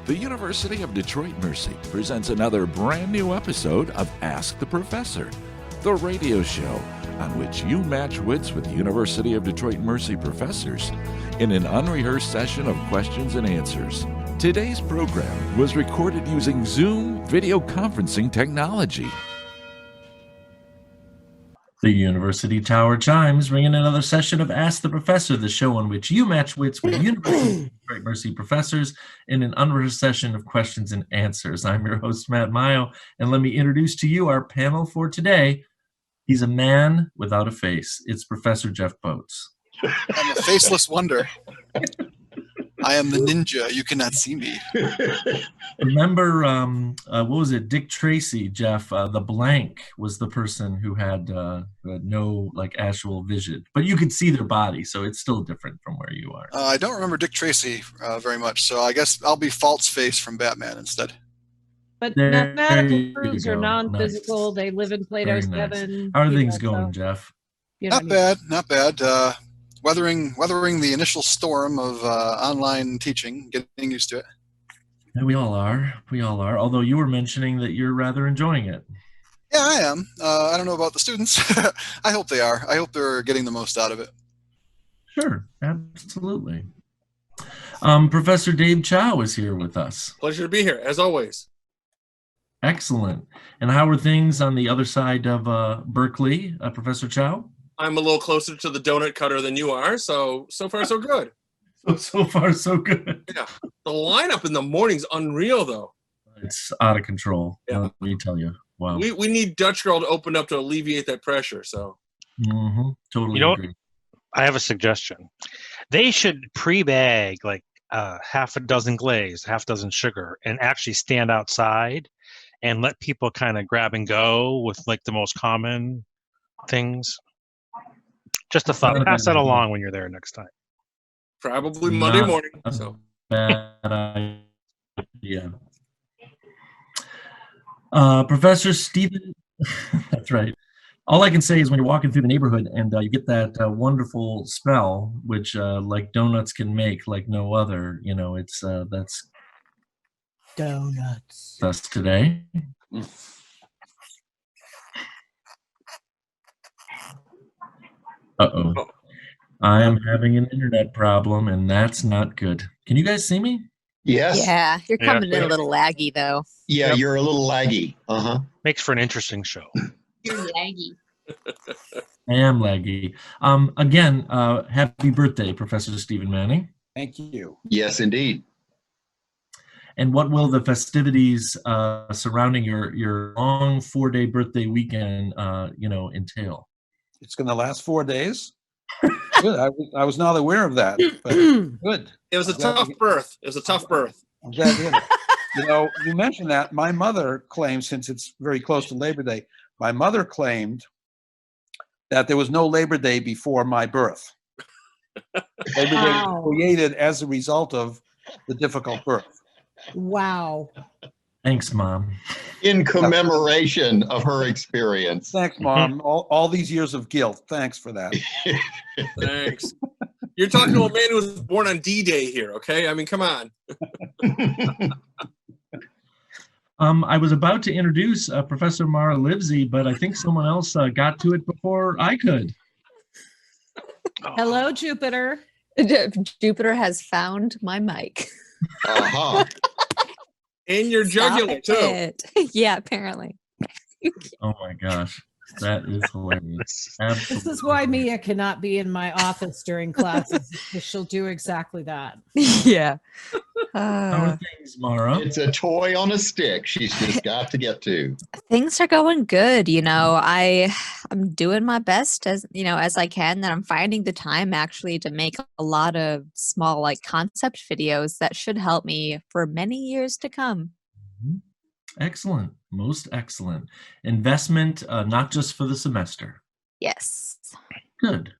The University of Detroit Mercy presents another brand new episode of Ask the Professor, the radio show on which you match wits with University of Detroit Mercy professors in an unrehearsed session of questions and answers. Today's program was recorded using Zoom video conferencing technology. The University Tower chimes ring in another session of Ask the Professor, the show on which you match wits with University of Detroit Mercy professors in an unrehearsed session of questions and answers. I'm your host, Matt Maggio, and let me introduce to you our panel for today. He's a man without a face. It's Professor Jeff Boats. I'm a faceless wonder. I am the ninja. You cannot see me. Remember, what was it? Dick Tracy, Jeff. The blank was the person who had no actual vision, but you could see their body, so it's still different from where you are. I don't remember Dick Tracy very much, so I guess I'll be False Face from Batman instead. But There mathematical proofs you are go. non-physical. Nice. They live in Plato's Very nice. heaven. How are things going, Jeff? Not bad, not bad. Weathering the initial storm of online teaching, getting used to it. Yeah, we all are. We all are. Although you were mentioning that you're rather enjoying it. Yeah, I am. I don't know about the students. I hope they are. I hope they're getting the most out of it. Sure, absolutely. Professor Dave Chow is here with us. Pleasure to be here, as always. Excellent. And how are things on the other side of Berkeley, Professor Chow? I'm a little closer to the donut cutter than you are, so far so good. So far so good. Yeah, the lineup in the morning's unreal, though. It's out of control. Yeah. Let me tell you. Wow. We need Dutch Girl to open up to alleviate that pressure. So Totally agree. I have a suggestion. They should pre-bag like half a dozen glaze, half a dozen sugar, and actually stand outside and let people kind of grab and go with like the most common things. Just a thought. Pass that along when you're there next time. probably Monday morning. So bad idea. Professor Spephen, that's right. All I can say is when you're walking through the neighborhood and you get that wonderful smell, which like donuts can make like no other, you know, it's that's Donuts. us today. Uh-oh. I am having an internet problem, and that's not good. Can you guys see me? Yes. Yeah, you're coming in a little laggy, though. Yeah, Yep. You're a little laggy. Uh-huh. Makes for an interesting show. You're laggy. I am laggy. Again, happy birthday, Professor Stephen Manning. Thank you. Yes, indeed. And what will the festivities surrounding your long 4-day birthday weekend, entail? It's going to last 4 days. Good. I was not aware of that, but good. it was a tough birth. It was a tough birth. I'm glad to hear it. You know, you mentioned that. My mother claimed, since it's very close to Labor Day, my mother claimed that there was no Labor Day before my birth. Labor Day was created as a result of the difficult birth. Wow. Thanks, Mom. In commemoration of her experience. Thanks, Mom. All these years of guilt. Thanks for that. Thanks. You're talking to a man who was born on D-Day here, okay? I mean, come on. I was about to introduce Professor Mara Livezey, but I think someone else got to it before I could. Hello, Jupiter. Jupiter has found my mic. Uh-huh. And your jugular, too. It. Yeah, apparently. Oh my gosh, that is hilarious. Absolutely. This is why Mia cannot be in my office during classes, because she'll do exactly that. Yeah. How are things, Mara? It's a toy on a stick. She's just got to get to. Things are going good. You know, I'm doing my best as I can, and I'm finding the time actually to make a lot of small concept videos that should help me for many years to come. Excellent. Most excellent. Investment, not just for the semester. Yes. Good.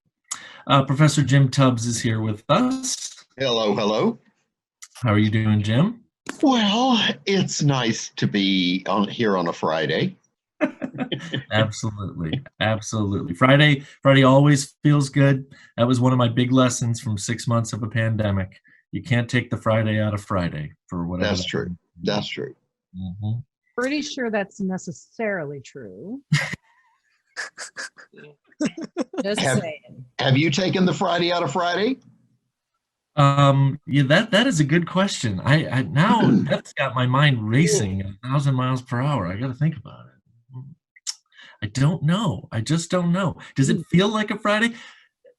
Professor Jim Tubbs is here with us. Hello, hello. How are you doing, Jim? Well, it's nice to be here on a Friday. Absolutely. Absolutely. Friday always feels good. That was one of my big lessons from 6 months of a pandemic. You can't take the Friday out of Friday for whatever. That's true. That's true. Mm-hmm. Pretty sure that's necessarily true. Just saying. Have you taken the Friday out of Friday? Yeah, that is a good question. I now that's got my mind racing at 1,000 miles per hour. I got to think about it. I don't know. I just don't know. Does it feel like a Friday?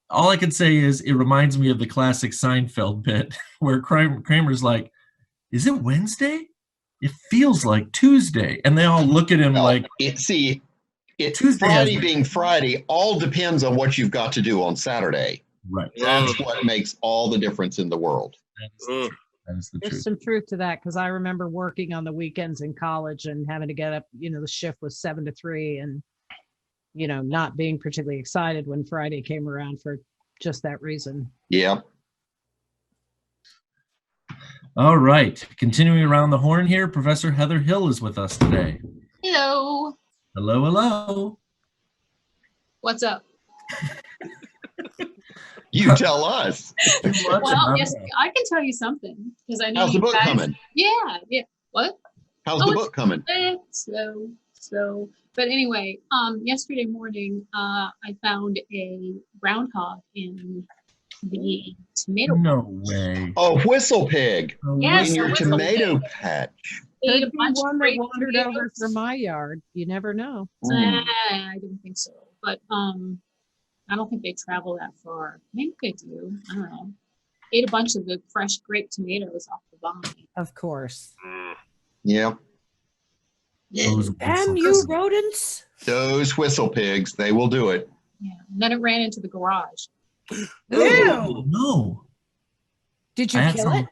All I can say is it reminds me of the classic Seinfeld bit where Kramer's like, "Is it Wednesday? It feels like Tuesday," and they all look at him like, Tuesday Friday being Friday all depends on what you've got to do on Saturday. Right. That's what makes all the difference in the world. That is the There's truth. some truth to that because I remember working on the weekends in college and having to get up, the shift was 7 to 3 and, not being particularly excited when Friday came around for just that reason. Yeah. All right. Continuing around the horn here, Professor Heather Hill is with us today. Hello. Hello, hello. What's up? You tell us. Well, yes, I can tell you something because I know. How's the book coming? Yeah. What? How's the book coming? So. But anyway, yesterday morning, I found a groundhog in the tomato. No way. Oh, whistle pig. Yes, in your whistle tomato pig. patch. Ate Could a be bunch one of that great wandered tomatoes. over from my yard. You never know. I don't think so, but I don't think they travel that far. Maybe they do. I don't know. Ate a bunch of the fresh grape tomatoes off the vine. Of course. Yeah. Damn you rodents. Those whistle pigs, they will do it. Yeah. And then it ran into the garage. Ew. No. Did you kill it?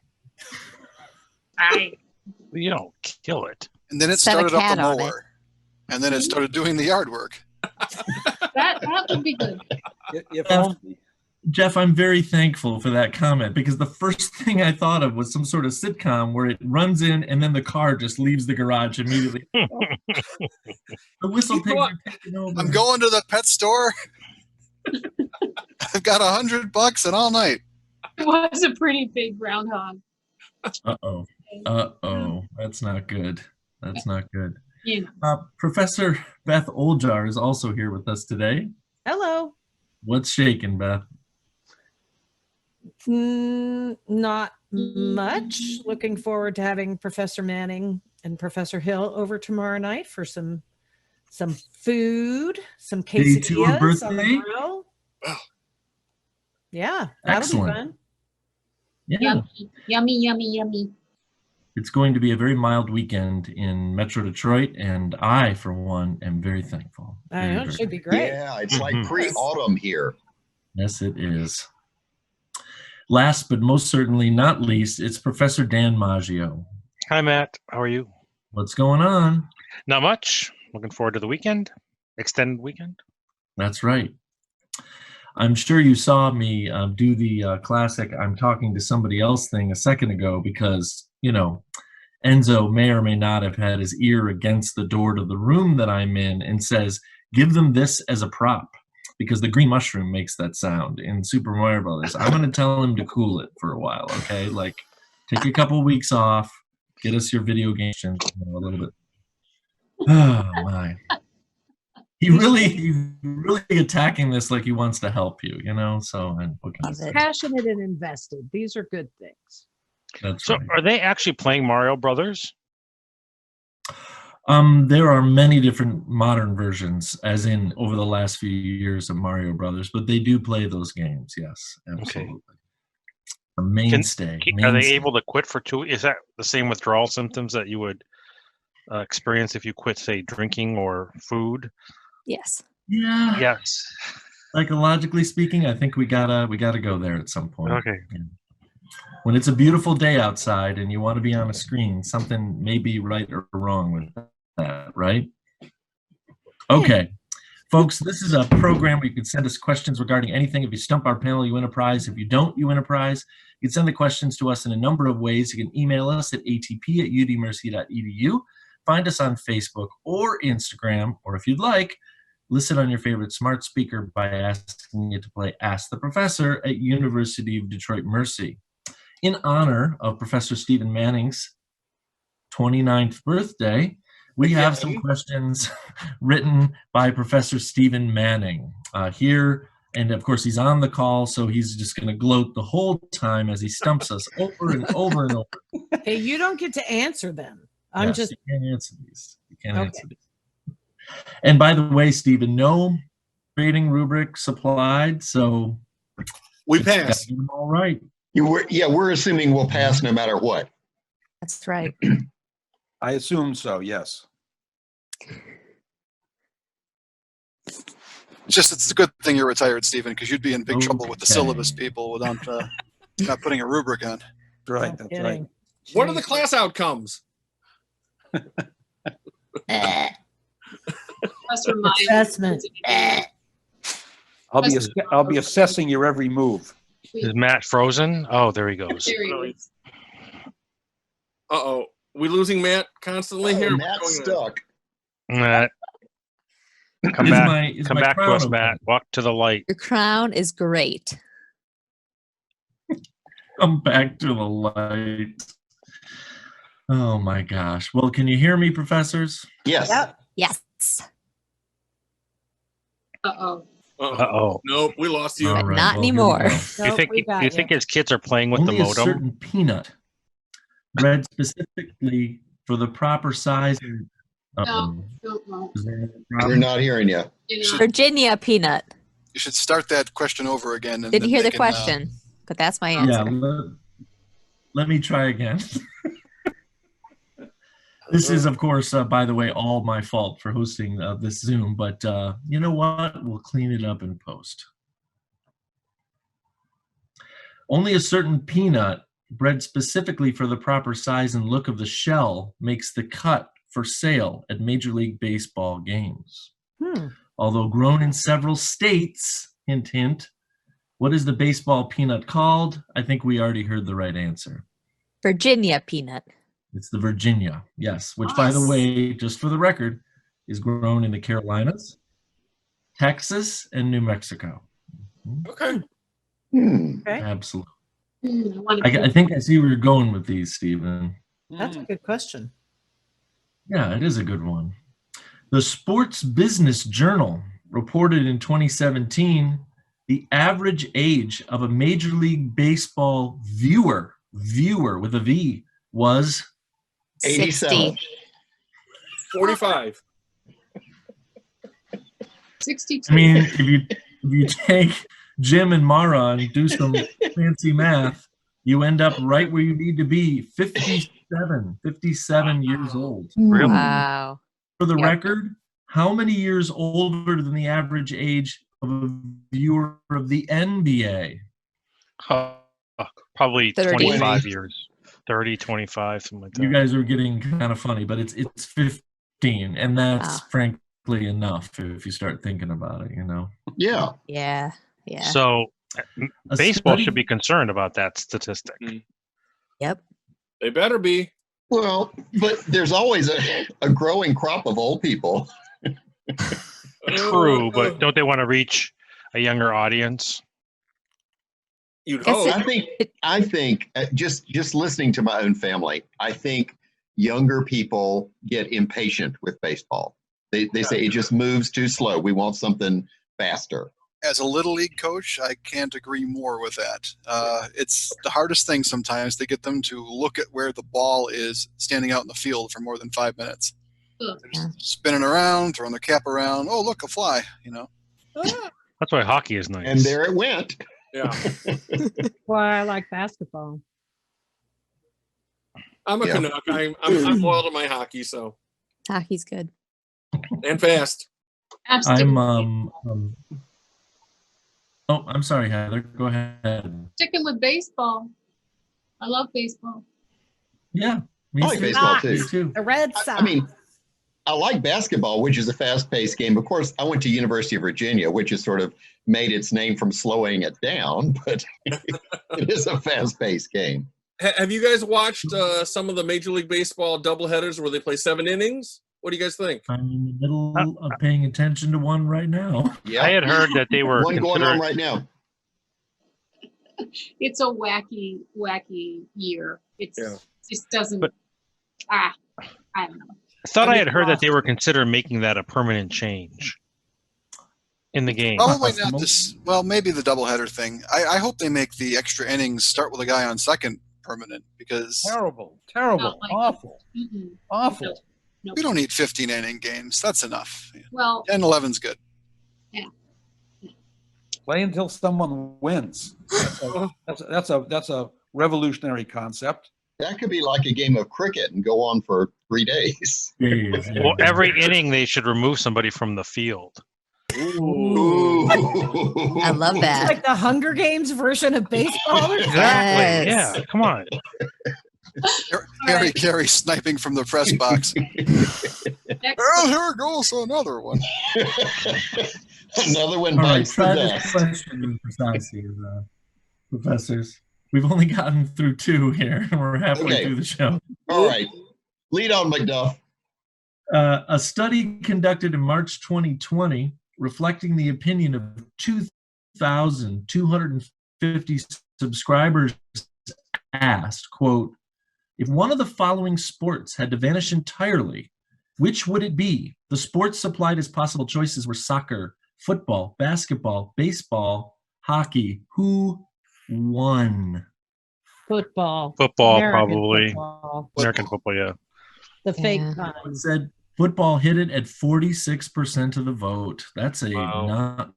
You don't kill it. And then it Set a started up cat the on it. mower. And then it started doing the yard work. That would be good. Jeff, I'm very thankful for that comment because the first thing I thought of was some sort of sitcom where it runs in and then the car just leaves the garage immediately. The whistle pigs are taking over. I'm going to the pet store. I've got $100 and all night. It was a pretty big groundhog. Uh-oh. That's not good. That's not good. Yeah. Professor Beth Oljar is also here with us today. Hello. What's shaking, Beth? Not much. Looking forward to having Professor Manning and Professor Hill over tomorrow night for some food, some Day 2 of quesadillas on the birthday? grill. Yeah, that'll Excellent. be fun. Yeah. Yummy. It's going to be a very mild weekend in Metro Detroit, and I, for one, am very thankful. I know, it should be great. Yeah, it's like pre-autumn here. Yes, it is. Last but most certainly not least, it's Professor Dan Maggio. Hi, Matt. How are you? What's going on? Not much. Looking forward to the weekend. Extended weekend. That's right. I'm sure you saw me do the classic I'm talking to somebody else thing a second ago because, Enzo may or may not have had his ear against the door to the room that I'm in and says, give them this as a prop because the green mushroom makes that sound in Super Mario Brothers. I'm going to tell him to cool it for a while, okay? Like, take a couple weeks off, get us your video game a little bit. Oh, my. He's really attacking this like he wants to help you, So what can I say? Passionate and invested. These are good things. That's So right. are they actually playing Mario Brothers? There are many different modern versions, as in over the last few years of Mario Brothers, but they do play those games. Yes, absolutely. A mainstay. Are they able to quit for 2? Is that the same withdrawal symptoms that you would experience if you quit, say, drinking or food? Yes. Yeah. Yes. Psychologically speaking, I think we gotta go there at some point. Okay. Yeah. When it's a beautiful day outside and you want to be on a screen, something may be right or wrong with that, right? Okay. Folks, this is a program where you can send us questions regarding anything. If you stump our panel, you win a prize. If you don't, you win a prize. You can send the questions to us in a number of ways. You can email us at atp@udmercy.edu. Find us on Facebook or Instagram, or if you'd like, listen on your favorite smart speaker by asking it to play Ask the Professor at University of Detroit Mercy. in honor of Professor Stephen Manning's 29th birthday, we have some questions written by Professor Stephen Manning here. And of course, he's on the call, so he's just going to gloat the whole time as he stumps us over and over and over. Hey, you don't get to answer them. You can't answer these. You can't answer these. And by the way, Stephen, no grading rubric supplied, so we pass. All right. We're assuming we'll pass no matter what. That's right. I assume so, yes. It's a good thing you're retired, Stephen, because you'd be in big trouble with the syllabus people without not putting a rubric on. That's right. That's right. What are the class outcomes? Assessment. I'll be assessing your every move. Is Matt frozen? Oh, there he goes. There he is. Uh-oh. We losing Matt constantly here? Matt's stuck. Matt. Come back to us, Matt. Walk to the light. Your crown is great. Come back to the light. Oh my gosh. Well, can you hear me, professors? Yes. Yep. Yes. Uh-oh. Uh-oh. Nope, we lost you. But not anymore. You think his kids are playing with Only the a modem? certain peanut bred specifically for the proper size. No. We're not hearing you. Virginia peanut. You should start that question over again. And Didn't then hear they the can, question, but that's my answer. Yeah, let me try again. This is, of course, by the way, all my fault for hosting this Zoom, but you know what? We'll clean it up in post. Only a certain peanut bred specifically for the proper size and look of the shell makes the cut for sale at Major League Baseball games. Although grown in several states, hint, hint, what is the baseball peanut called? I think we already heard the right answer. Virginia peanut. It's the Virginia, yes, which, by the way, just for the record, is grown in the Carolinas, Texas, and New Mexico. Okay. Absolutely. I think I see where you're going with these, Stephen. That's a good question. Yeah, it is a good one. The Sports Business Journal reported in 2017 the average age of a Major League Baseball viewer with a V was 87. 45. 62. I mean, if you take Jim and Mara and do some fancy math, you end up right where you need to be, 57 years old. Really? Wow. For the record, how many years older than the average age of a viewer of the NBA? Probably 30. 25 years. 30, 25, something like that. You guys are getting kind of funny, but it's 15, and that's frankly enough if you start thinking about it, you know? Yeah. Yeah. Yeah. So baseball should be concerned about that statistic. Yep. They better be. Well, but there's always a growing crop of old people. True, but don't they want to reach a younger audience? You'd Guess hope. I think just listening to my own family, I think younger people get impatient with baseball. They say it just moves too slow. We want something faster. As a little league coach, I can't agree more with that. It's the hardest thing sometimes to get them to look at where the ball is standing out in the field for more than 5 minutes. They're just spinning around, throwing their cap around. Oh, look, a fly, you know. That's why hockey is nice. And there it went. Yeah. Why I like basketball. I'm a Canuck. I'm loyal to my hockey, so. Hockey's good. And fast. I'm Oh, I'm sorry, Heather. Go ahead. Sticking with baseball. I love baseball. Yeah. I like baseball Me too. too. The Red Sox. I mean, I like basketball, which is a fast-paced game. Of course, I went to University of Virginia, which has sort of made its name from slowing it down, but it is a fast-paced game. Have you guys watched some of the Major League Baseball doubleheaders where they play 7 innings? What do you guys think? I'm in the middle of paying attention to one right now. Yeah, I had heard that they were one going on right now. It's a wacky year. It's Yeah. just doesn't. But- I don't know. I thought I I mean, had heard that they were considering making that a permanent change in the game. Probably not this. Well, maybe the doubleheader thing. I hope they make the extra innings start with a guy on second permanent because Terrible, Not like- awful, Mm-mm. awful. No. we don't need 15 inning games. That's enough. Well, 10, 11's good. Play until someone wins. That's a revolutionary concept. That could be like a game of cricket and go on for 3 days. Days, yeah. Well, every inning they should remove somebody from the field. Ooh. I love It's that. like the Hunger Games version of baseball. Exactly. Yes. Yeah. Come on. Harry Carey sniping from the press box. next, Oh, here goes another one. Another one All right, bites the try this dust. question precisely, professors. We've only gotten through 2 here, and we're halfway Okay. through the show. All right. Lead on, McDuff. A study conducted in March 2020, reflecting the opinion of 2,250 subscribers, asked, quote, if one of the following sports had to vanish entirely, which would it be? The sports supplied as possible choices were soccer, football, basketball, baseball, hockey. Who won? Football. Football, American probably. football. American football, yeah. The fake Yeah. kind. It said football hit it at 46% of the vote. That's a Wow. not.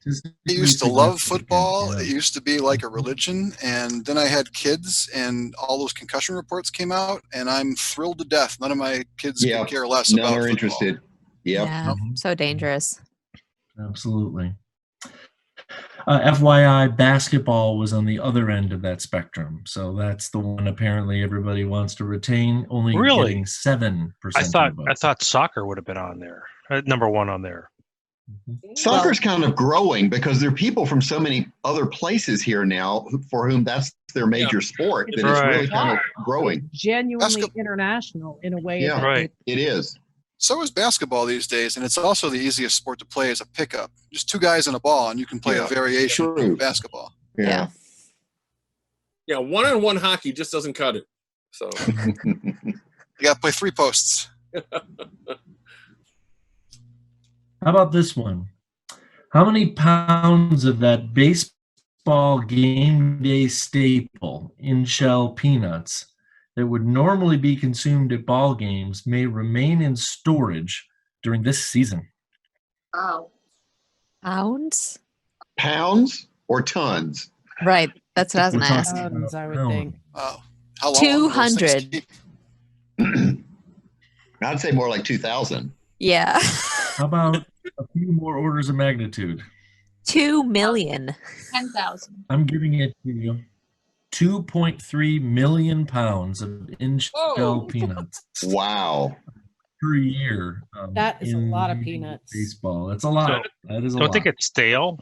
I used to love significant, football. yeah. It used to be like a religion. And then I had kids, and all those concussion reports came out, and I'm thrilled to death. None of my kids Yeah, could care less None about are football. interested. Yep. Yeah. So dangerous. Absolutely. FYI, basketball was on the other end of that spectrum. So that's the one apparently everybody wants to retain, only Really? getting 7% I thought of the I vote. thought soccer would have been on there. Number 1 on there. Soccer's kind of growing because there are people from so many other places here now for whom that's their major sport that it's really Right. kind of growing. Genuinely Basketball. international in a way. Yeah. that Right. It is. So is basketball these days, and it's also the easiest sport to play as a pickup. Just 2 guys and a ball, and you can play Yeah, a variation true. of basketball. Yeah. Yeah, one-on-one hockey just doesn't cut it. So You got to play 3 posts. How about this one? How many pounds of that baseball game day staple, in-shell peanuts, that would normally be consumed at ball games may remain in storage during this season? oh, Pounds? Pounds or tons? Right. That's what I was We're going to talking ask. Tons, I would about think. How long? will those things 200. keep? I'd say more like 2,000. Yeah. How about a few more orders of magnitude? 2 million. 10,000. I'm giving it to you. 2.3 million pounds of in-shell Whoa. peanuts Wow. per year. That is a lot of in peanuts. Baseball. That's a lot. That is a Don't lot. think it's stale.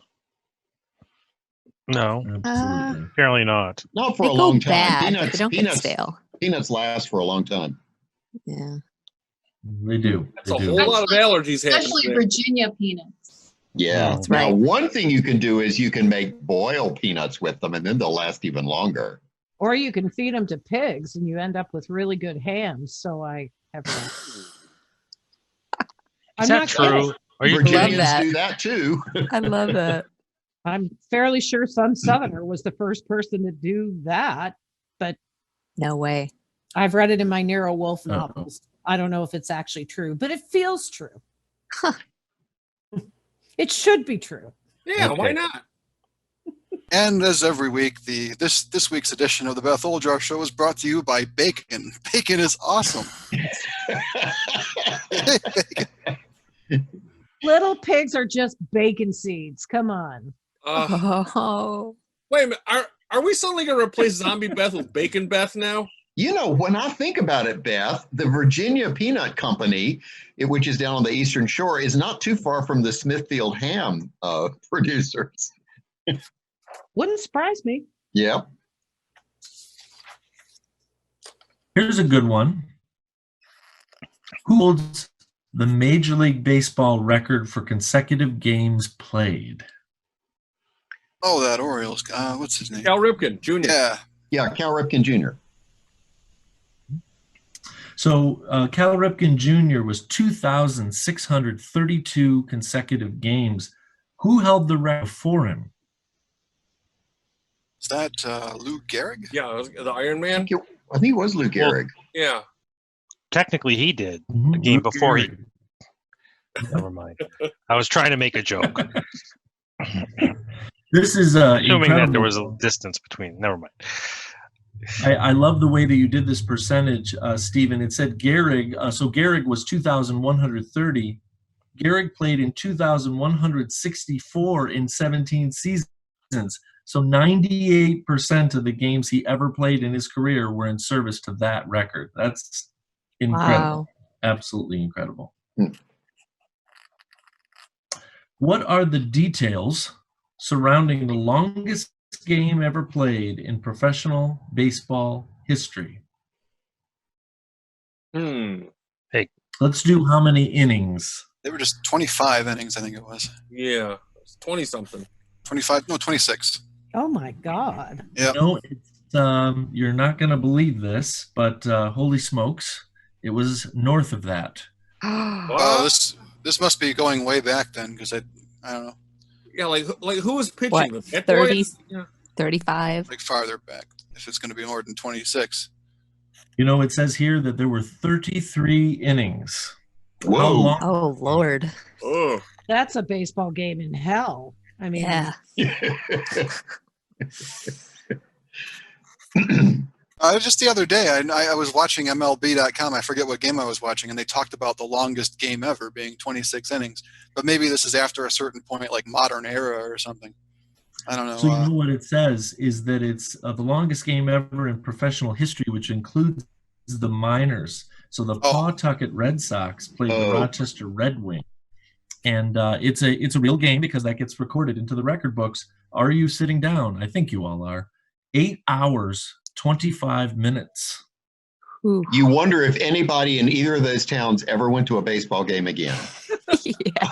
No, Absolutely. apparently not. Not for They a go long time. bad, but they don't get Peanuts, stale. peanuts last for a long time. Yeah. They do. That's They a do. whole lot of allergies happening Especially there. Virginia peanuts. Yeah. That's Now, right. one thing you can do is you can make boil peanuts with them, and then they'll last even longer. Or you can feed them to pigs and you end up with really good hams. So I have heard. Is that true? kidding. Are you Virginians that. do that too. I love it. I'm fairly sure some Southerner was the first person to do that. No way. I've read it in my Nero Wolfe Uh-oh. novels. I don't know if it's actually true, but it feels true. It should be true. Yeah, why Okay. not? And as every week, this week's edition of the Beth Oljar Show is brought to you by bacon. Bacon is awesome. Little pigs are just bacon seeds. Come on. Oh. Wait a minute. Are we suddenly going to replace Zombie Beth with Bacon Beth now? You know, when I think about it, Beth, the Virginia Peanut Company, which is down on the Eastern Shore, is not too far from the Smithfield ham producers. Wouldn't surprise me. Yep. Here's a good one. Who holds the Major League Baseball record for consecutive games played? Oh, that Orioles guy. What's his name? Cal Ripken Jr. Yeah. Yeah, Cal Ripken Jr. So Cal Ripken Jr. was 2,632 consecutive games. Who held the record before him? Is that Lou Gehrig? Yeah, the Iron Man. I think it was Lou Gehrig. Yeah. Technically, he did Mhm, the game Lou before he. Gehrig. Never mind. I was trying to make a joke, This is assuming incredible. that there was a distance between. Never mind. I love the way that you did this percentage, Stephen. It said Gehrig. So Gehrig was 2,130. Gehrig played in 2,164 in 17 seasons. So 98% of the games he ever played in his career were in service to that record. That's incredible. Wow. Absolutely incredible. What are the details surrounding the longest game ever played in professional baseball history? Let's do how many innings. They were just 25 innings, I think it was. Yeah. 20 something. 25? No, 26. Oh my God. Yeah. No, it's, you're not going to believe this, but holy smokes, it was north of that. This must be going way back then, because I don't know. Yeah, like who was pitching? What, The Pet 30, Boys? Yeah. 35? Like farther back, if it's going to be more than 26. You know, it says here that there were 33 innings. Whoa. How long? Oh, Lord. Oh. That's a baseball game in hell. I mean, Yeah. Just the other day, I was watching MLB.com. I forget what game I was watching, and they talked about the longest game ever being 26 innings. But maybe this is after a certain point, like modern era or something. I don't know. So you know what it says is that it's the longest game ever in professional history, which includes the minors. So the Pawtucket Red Sox played the Rochester Red Wings. And it's a real game because that gets recorded into the record books. Are you sitting down? I think you all are. 8 hours, 25 minutes. Ooh. You wonder if anybody in either of those towns ever went to a baseball game again. Yeah.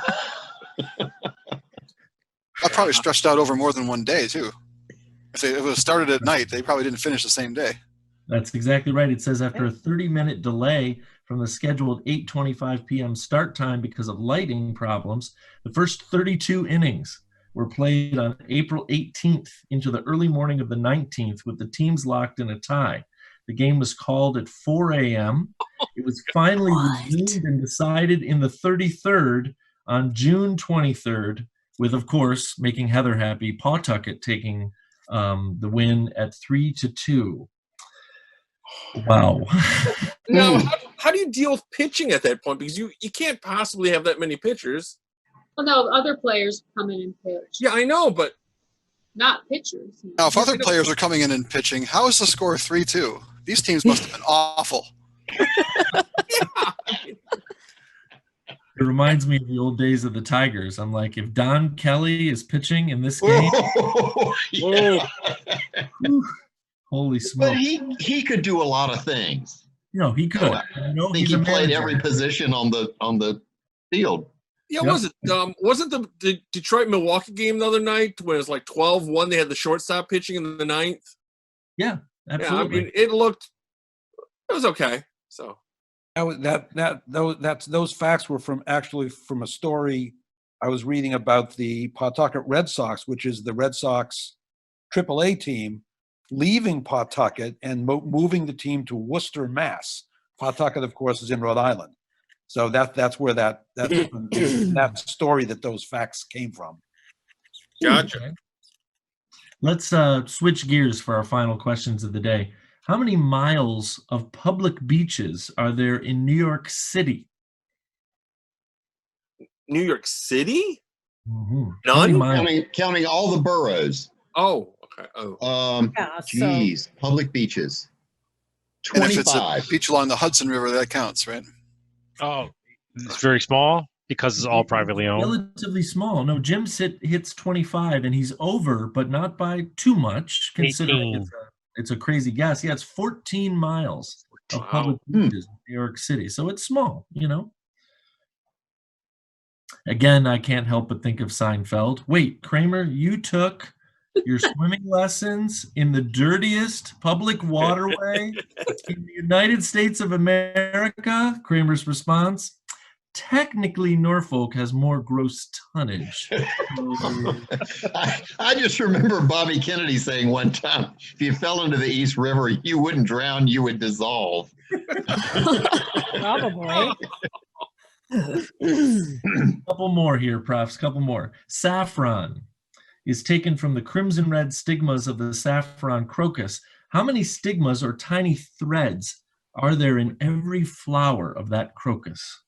I probably stretched out over more than one day, too. If it was started at night, they probably didn't finish the same day. That's exactly right. It says after a 30-minute delay from the scheduled 8:25 p.m. start time because of lighting problems, the first 32 innings were played on April 18th into the early morning of the 19th with the teams locked in a tie. The game was called at 4 a.m. It was finally resumed and decided in the 33rd on June 23rd, with, of course, making Heather happy, Pawtucket taking the win at 3-2. Wow. Now, how do you deal with pitching at that point? Because you can't possibly have that many pitchers. Well, no, other players come in and pitch. Yeah, I know, but not pitchers. Now, if other players are coming in and pitching, how is the score 3-2? These teams must have been awful. It reminds me of the old days of the Tigers. I'm like, if Don Kelly is pitching in this game, holy smoke! But he could do a lot of things. No, he could. I think he played every position on the field. Yeah, was it? Wasn't the Detroit-Milwaukee game the other night when it was like 12-1? They had the shortstop pitching in the ninth. Yeah, absolutely. Yeah, I mean, it was okay. So those facts were from a story I was reading about the Pawtucket Red Sox, which is the Red Sox AAA team, leaving Pawtucket and moving the team to Worcester, Mass. Pawtucket, of course, is in Rhode Island. So that's where that story that those facts came from. Gotcha. Okay. Let's switch gears for our final questions of the day. How many miles of public beaches are there in New York City? New York City? Mm-hmm. None? Counting all the boroughs. Oh, okay. Oh. Geez, public beaches. 25. And if it's a beach along the Hudson River, that counts, right? Oh, it's very small because it's all privately owned. Relatively small. No, Jim hits 25, and he's over, but not by too much, considering it's a crazy guess. Yeah, it's 14 miles of public beaches in New York City. So it's small, you know. Again, I can't help but think of Seinfeld. Wait, Kramer, you took your swimming lessons in the dirtiest public waterway in the United States of America? Kramer's response, technically Norfolk has more gross tonnage. I just remember Bobby Kennedy saying one time, if you fell into the East River, you wouldn't drown, you would dissolve. Probably. Couple more here, profs, couple more. Saffron is taken from the crimson red stigmas of the saffron crocus. How many stigmas or tiny threads are there in every flower of that crocus?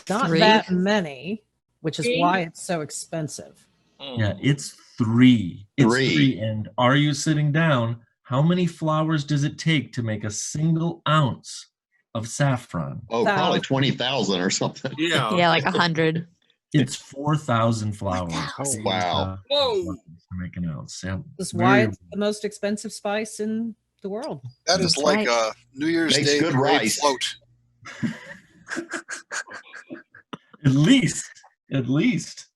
Not 3. that many, which is 3. why it's so expensive. Yeah, it's 3. It's 3. 3. And are you sitting down? How many flowers does it take to make a single ounce of saffron? Oh, probably 20,000 or something. Yeah. Yeah, like 100. It's 4,000 flowers. 4,000. Wow. Whoa. To make an ounce. Yeah. That's why it's the most expensive spice in the world. That is That's like right. a New Year's Makes Day good parade rice. float. At least.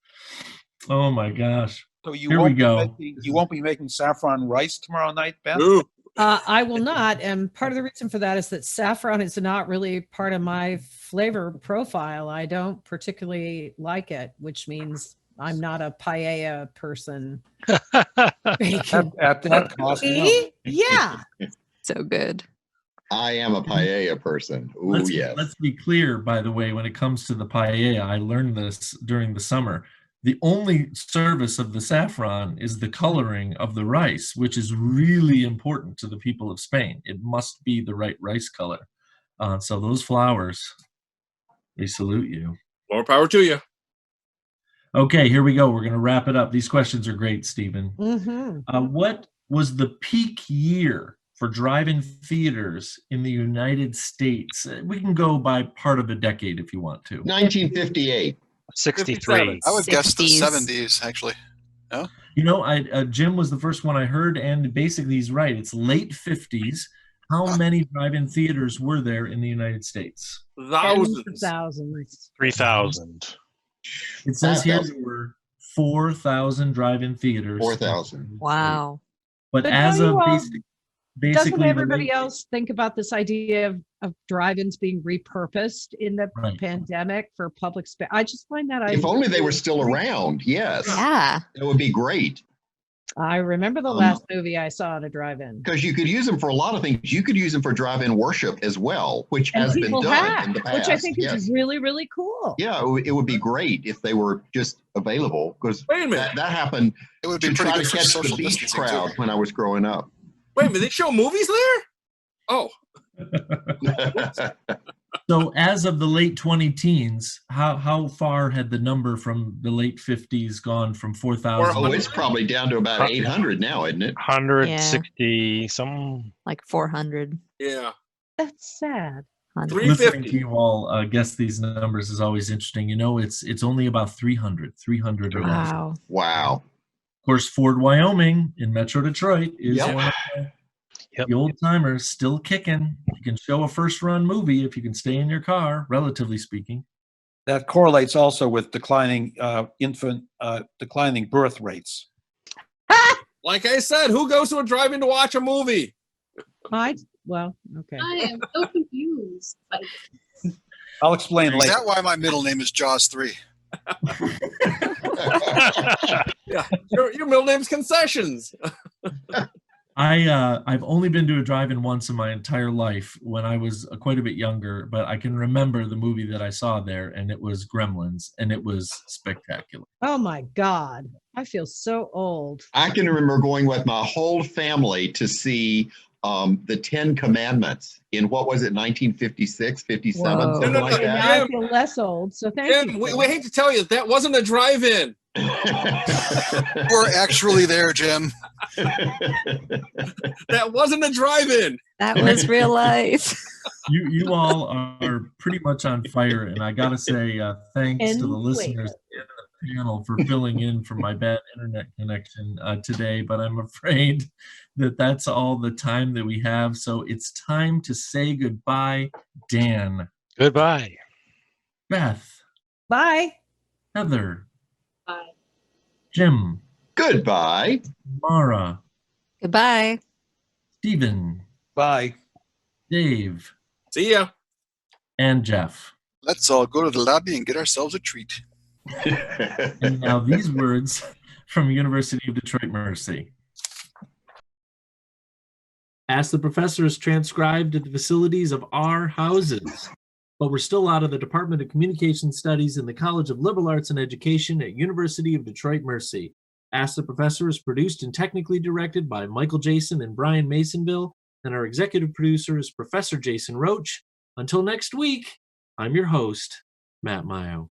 Oh my gosh. So you Here we won't be go. you won't be making saffron rice tomorrow night, Beth? Ooh. I will not. And part of the reason for that is that saffron is not really part of my flavor profile. I don't particularly like it, which means I'm not a paella person. Bacon. At that cost, no. See? Yeah. So good. I am a paella person. Ooh, yes. Let's be clear, by the way, when it comes to the paella, I learned this during the summer. The only service of the saffron is the coloring of the rice, which is really important to the people of Spain. It must be the right rice color. So those flowers, they salute you. More power to you. Okay, here we go. We're going to wrap it up. These questions are great, Stephen. Mm-hmm. What was the peak year for drive-in theaters in the United States? We can go by part of a decade if you want to. 1958. 63. I would guess the 60s. 70s, actually. You know, Jim was the first one I heard, and basically he's right. It's late 50s. How many drive-in theaters were there in the United States? Thousands. Thousands. 3,000. It says here 5,000. there were 4,000 drive-in theaters. 4,000. Wow. But But as don't of you all- basically Doesn't the everybody late- else think about this idea of drive-ins being repurposed in the Right. pandemic for public space? I just find that If only they were still around. Yes. Yeah. It would be great. I remember the last movie I saw at a drive-in. Because you could use them for a lot of things. You could use them for drive-in worship as well, which And has been people done have, in the past. which I think Yes. is really, really cool. Yeah, it would be great if they were just available, because Wait a minute. that happened It would to be pretty try good to for catch the social beach distancing, crowd too. when I was growing up. Wait a minute. They show movies there? Oh. So as of the late 20-teens, how far had the number from the late 50s gone from 4,000? Oh, it's probably down to about 800 now, isn't it? 160, some. Like 400. Yeah. That's sad. 100. Three- Listening 350. to you all guess these numbers is always interesting. You know, it's only about 300 or less. Wow. Wow. Of course, Ford, Wyoming in Metro Detroit is Yep. one of Yep. the old timers still kicking. You can show a first run movie if you can stay in your car, relatively speaking. That correlates also with declining declining birth rates. Like I said, who goes to a drive-in to watch a movie? Well, okay. I am so confused. Like, I'll explain Is later. that why my middle name is Jaws 3? Yeah. Your middle name's Concessions. I've only been to a drive-in once in my entire life when I was quite a bit younger, but I can remember the movie that I saw there, and it was Gremlins, and it was spectacular. Oh my God. I feel so old. I can remember going with my whole family to see the 10 Commandments in, what was it, 1956, 57, Whoa. something No, like no, And that. now I Jim. feel less old. So thank Jim, you. we hate to tell you, that wasn't a drive-in. We're actually there, Jim. That wasn't a drive-in. That was real life. You all are pretty much on fire, and I gotta say thanks to the listeners in the panel for filling in for my bad internet connection today, but I'm afraid that that's all the time that we have, so it's time to say goodbye. Dan, Goodbye. Beth, Bye. Heather, bye. Jim, Goodbye. Mara, Goodbye. Stephen, Bye. Dave, See ya. and Jeff. Let's all go to the lobby and get ourselves a treat. And now these words from University of Detroit Mercy. Ask the Professor is transcribed at the facilities of our houses, but we're still out of the Department of Communication Studies in the College of Liberal Arts and Education at University of Detroit Mercy. Ask the Professor is produced and technically directed by Michael Jason and Brian Masonville, and our executive producer is Professor Jason Roach. Until next week, I'm your host, Matt Maggio.